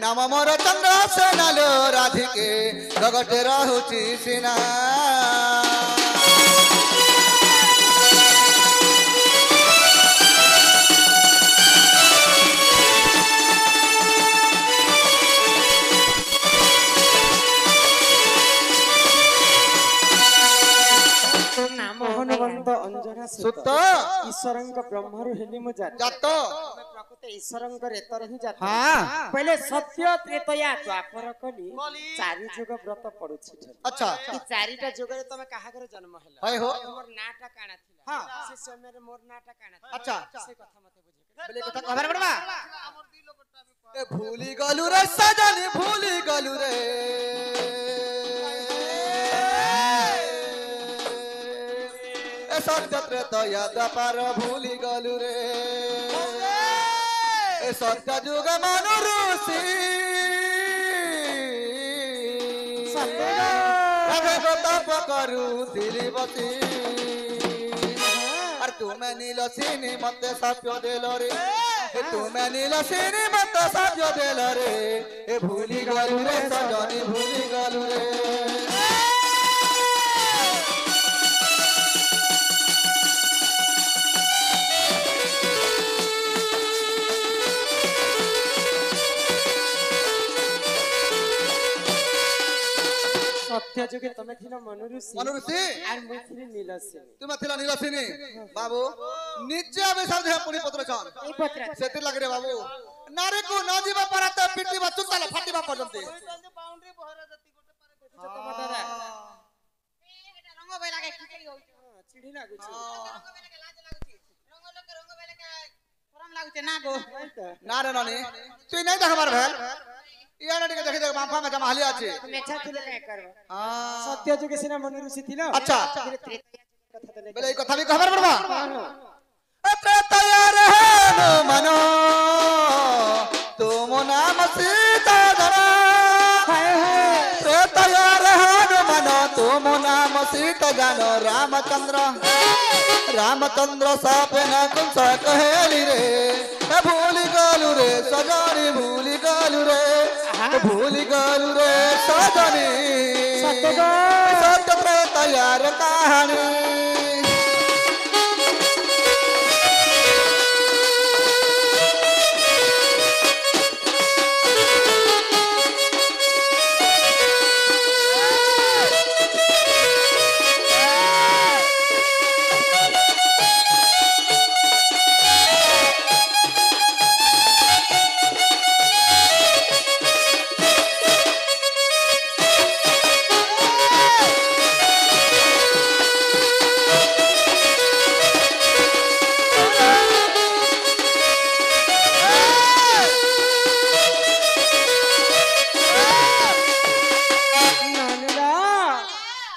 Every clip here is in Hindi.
नाम मोर चंद्रसेना लो राधिके जगते रहुची सिना हनुमंत अंजना सुत ईश्वरंक ब्रह्मरु हेली मु जात जात प्रकृति ईश्वरंक रेतर ही जात हां पहले सत्य त्रेतया द्वापर कली चारि जुग व्रत पडुछि अच्छा ई चारिटा जुग रे तमे काहा करे जन्म हैला होय हो मोर नाटा काना थिला हां से समय रे मोर नाटा काना थिला अच्छा से कथा मते बुझे बोले कथा खबर पड़बा ए भूली गलु रे सजनी भूली गलु रे ए सत्य त्रेतया द्वापर भूली गलु रे ए सत्य जुग मनु ऋषि सत्य राधे को तप करू दिली बसी और तुम्हें नीलसिनी मते साप्य देलो रे तुम्हें नीलसिनी मते साप्य देलो रे ए भूली गलु रे सजनी भूली गलु रे सत्य जुगे तमे थिला मनु ऋषि आर मुई थिली नीलसिनी तुम थिला नीलसिनी बाबू निजे अबे सब देह पुनी पत्र छन ए पत्र सेति लाग रे बाबू नारी को न जीवा परत पिटिबा चुताला फाटिबा पर्यंत बाउंड्री बहरा जति गोटे पारे बुझ तम दादा एटा रंग बेला के खिचड़ी होई चिड़ी लागु छी रंग बेला के लाज लागुची रंग बेला के शरम लागुचे ना गो ना रे ननी तू नहीं देख हमार भेल इया नडी के देखि देख बांफा में जमा हाली अछि मेछा थिले काय करबा हां सत्य जुगे सिना मनु ऋषि थिला अच्छा कथा त बोले ई कथा भी खबर पड़बा त्रेतया रहनु मनो तुम नाम सीता धरा त्रेतया रहनु मनो तुम नाम सीता जानो रामचंद्र सापे न कुंस कहेली रे भूली गलु रे सजनी भूली गलु रे भूली गलु रे सजनी सत्य त्रेतया रे कहानी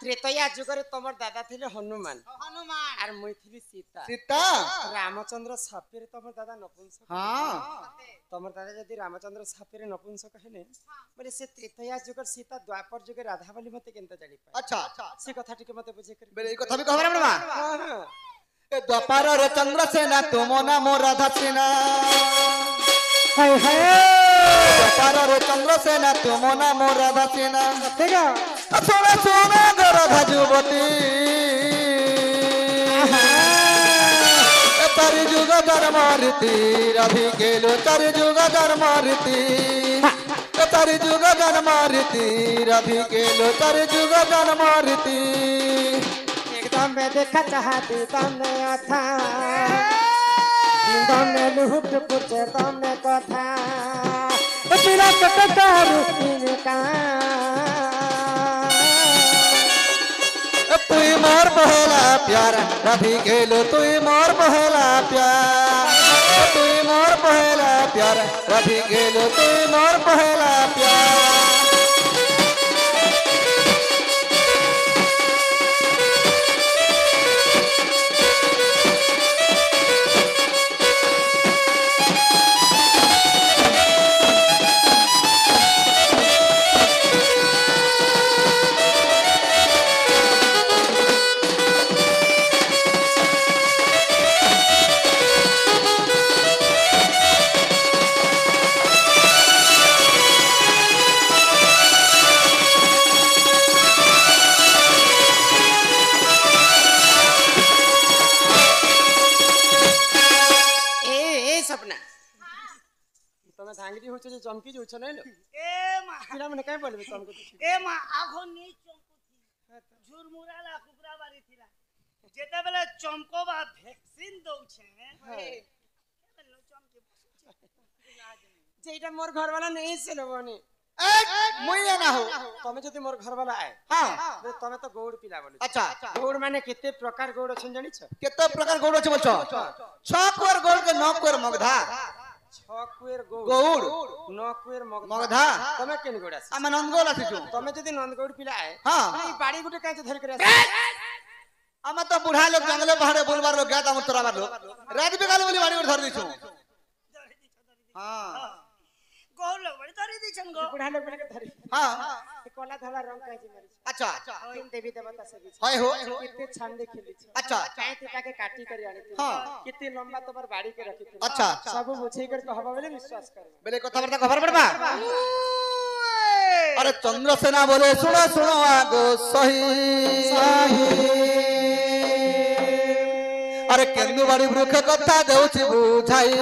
त्रेतया जुगरे तमर दादा थिले हनुमान हनुमान आर मुई थिली सीता सीता रामचंद्र सापेरे तमर दादा नपुंसक हां तमर दादा जदी रामचंद्र सापेरे नपुंसक हेले बोले से त्रेतया जुगर सीता द्वापर जुगे राधा बोली मते केनता जानि पाए अच्छा से कथा टिके मते बुझे कर बोले ई कथा भी खबर पड़बा हां ए द्वापर रे चंद्रसेना तुम नाम राधा सेना हाय हाय द्वापर रे चंद्रसेना तुम नाम राधा सेना तेगा सोना सोना राधा जुवती तारी जुग धर्मारती राधी गेलो तारी जुग धर्मारती तारी जुग धर्मारती राधी गेलो तारी जुग धर्मारती एकदम में देखा चाहती तमने अथा तमने लुहुट पुछे तमने कथा तेरा कटकारू इनका तुई मोर पहला प्यार राधी गेलो तुई मोर पहला प्यार तुई मोर पहला प्यार राधी गेलो तुई मोर पहला प्यार ନାଗରି ହଉଛ ଯେ ଚମକି ଯାଉଛ ନାଇଁ लो ए मा ପିଲାମାନେ କାଇଁ ବୋଲବେ ତମକୁ ए मा आगो नहीं चमकुथी झुरमुराला कुकुरा बारी थिला जेते बेले चमकोबा वैक्सीन दउछे केबेलो चमके যে এটা মোর ঘর वाला नहीं से लोगोनी मुई ना हो तमे जदी मोर घर वाला आए हां बे तमे तो गौड़ पिला बोली अच्छा गौड़ माने केते प्रकार गौड़ अछन जानि छ केते प्रकार गौड़ अछि बोलछो छकुर गौड़ के नकुर मगधा छकुर गौड़ नकुर मगधा तमे केन गौड़ आसी हम नंदगोल अछि छु तमे जदी नंदगौड़ पिला आए हां ई बाड़ी गुटे काहे धर करे आसी हम तो बुढ़ा लोग जंगल पहाड़े बोलबार लोग गया हम तोरा बार लोग रात बिकाल बोली बाड़ी धर दी छु हां गोल लोग बड़ी धरी दी छन गो बुढ़ा लोग के धरी हां कोला धला रंग काहे जे मारी अच्छा तीन देवी देवता से भी होय हो कितने छान दे खेली छ अच्छा काहे ते के काटी कर आनी थी हां कितने लंबा तोर बाड़ी के रखी थी अच्छा सब बुझे कर कहबा बोले विश्वास कर बेले कथा बर्ता खबर पड़बा अरे चंद्रसेना बोले सुनो सुनो आगो सही अरे केंदु बाड़ी वृक्ष कथा देउछि बुझाई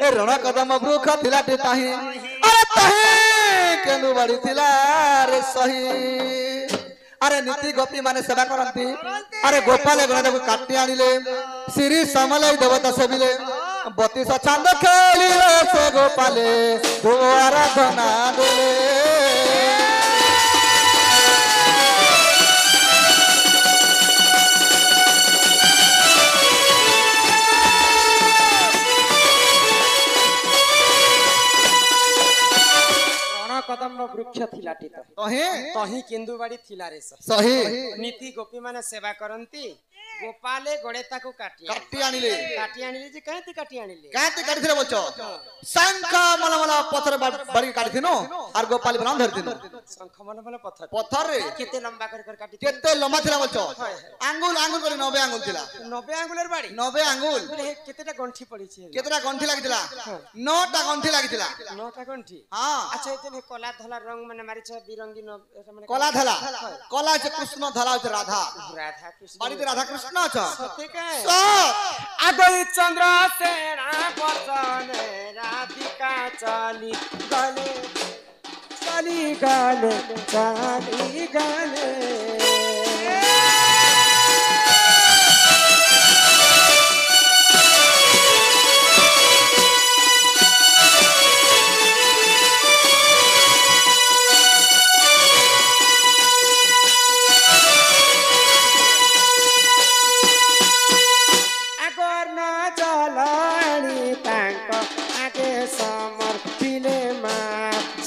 ए रण कदम वृक्ष थिलाटे ताही अरे ताही केंदु बाड़ी थिला रे सही अरे नीति गोपी माने सेवा करंती अरे गोपाल गणदेव को काटी आनिले श्री समलय देवता सेविले 32 चांद खेलिले से गोपाले दो आराधना देले कदम वृक्ष थिलाटी तही केंदु बाड़ी थिला रे सही नीति गोपी माने सेवा करंती गोपाले गणेता को काटी आनिले जे कहती काटी आनिले काटी काटिथिले बोलछो शंख मलमला पत्थर बड़ी काटिथिनो और गोपाल बनाम धरथिनो शंख मलमला पत्थर पत्थर रे केते लंबा कर काटी केते लंबा थिला बोलछो आंगुल आंगुल कर 90 आंगुल थिला 90 आंगुलर बाड़ी 90 आंगुल केतेटा गंठी पड़ी छी केतेटा गंठी लागिथिला 9टा गंठी लागिथिला 9टा गंठी हां अच्छा एते कोला धला रंग माने मारी छ बिरंगी न माने कोला धला कोला छ कृष्ण धला छ राधा राधा कृष्ण बाड़ी राधा कृष्ण छ सत्य काय सब आगई चंद्र सेना बचन राधिका चली गले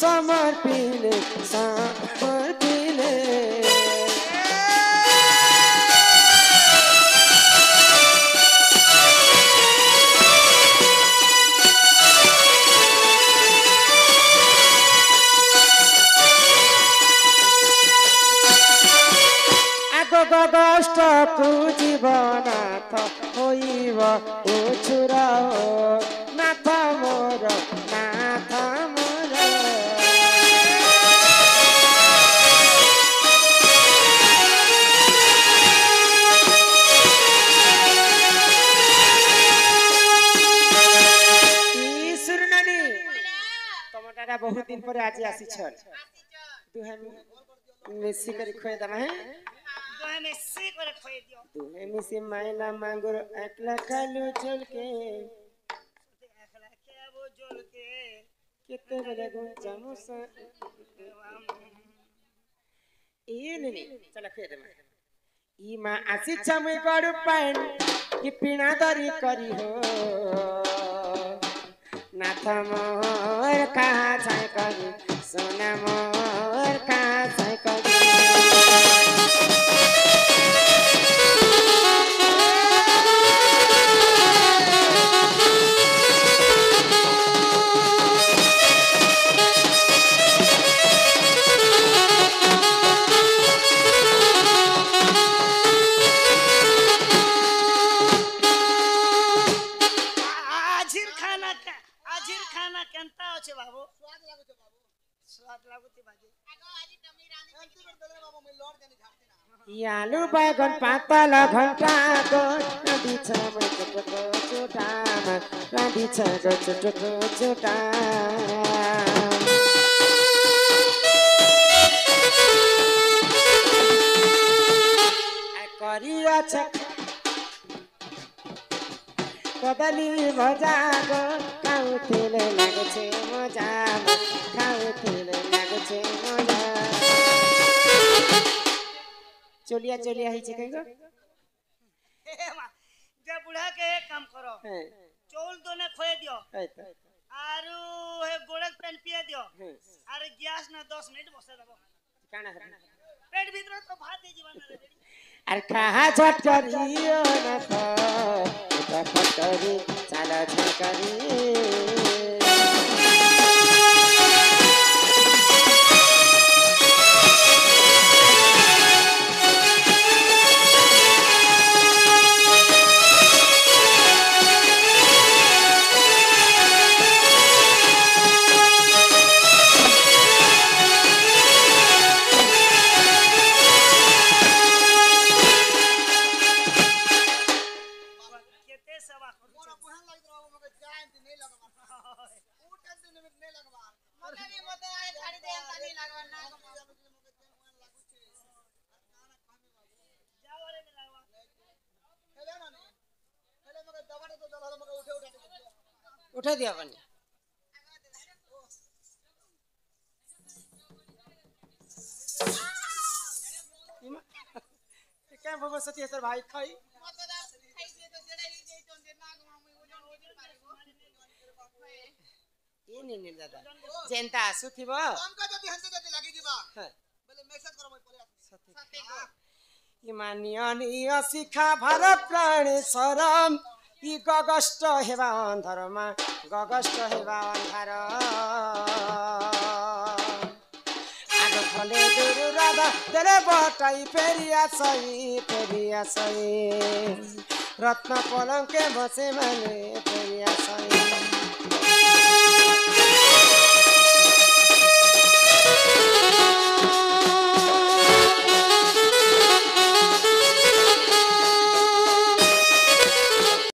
समर्पिले गगष्ट को जीवनाथ होइब उछुरा नाथ मोर नाथ मोर तमटारा बहुत दिन पर आज आसी छन दुहे मिसी कर खोय दमा है दोहे में सी करे खोई दियो दुहे मिसी माइला मांगुर एकला खालू चल के एकला के वो जोल के किते बले गो जामुसा ए ननी चला खोय दमा ई मा आसी छमै गडु पाइन कि पिना दरी करी हो नाथ मोर कहाँ छै करी सोना मोर कहाँ छै करी आजिर खाना केनता अछि बाबू स्वाद लागो छै बाबू स्वाद लागुती भाजी आगो आजी टमी रानी एंती कर देले बाबू मैं लौट जानी झाड़ती ना आलू बैगन पातल घंटा को रांधी छ चटको चुटाम रांधी छ चटको चुटाम करिया छ कदली भजा गो खाउथिले लागछे मजा खाउथिले लागछे मजा चलिया चलिया है चिकन को जे बुढ़ा के एक काम करो चौल दोने खोए दियो आरु हे गोड़क पेन पिए दियो अरे गैस ना 10 मिनट बसे दबो काना पेट भीतर तो भात ही जीवन रे अरे कहा झट करियो न तो फट करी चला झट करी मोर बहन लग रहा मगर जान नहीं लगवा ऊ टेंशन नहीं लगवा मते भी मते आए छाड़ी दे तानी लागवा ना मगर जान लागू छे जाओ रे में लागवा हेले ना नहीं हेले मगर दवा तो दला मगर उठे उठा दिया बनी क्या बाबा सती है सर भाई खाई मते दा खाई दिए तो जेड़ा ही जे चोन दे ना गमा मुई ओजन पारिबो ये नहीं दादा जेंता आसुथिबो काम का जदी हंते जदी लागी जीवा बोले मैसेज करो मैं पले सती सते को इमानियन इ शिखा भारत प्राणी शरम इ गगष्ट हेबा अन्धरमा गगष्ट हेबा अन्धार आगो खले दुरु राधा तेरे बटाई फेरिया सही रत्न पलंके बसे माने फेरिया सही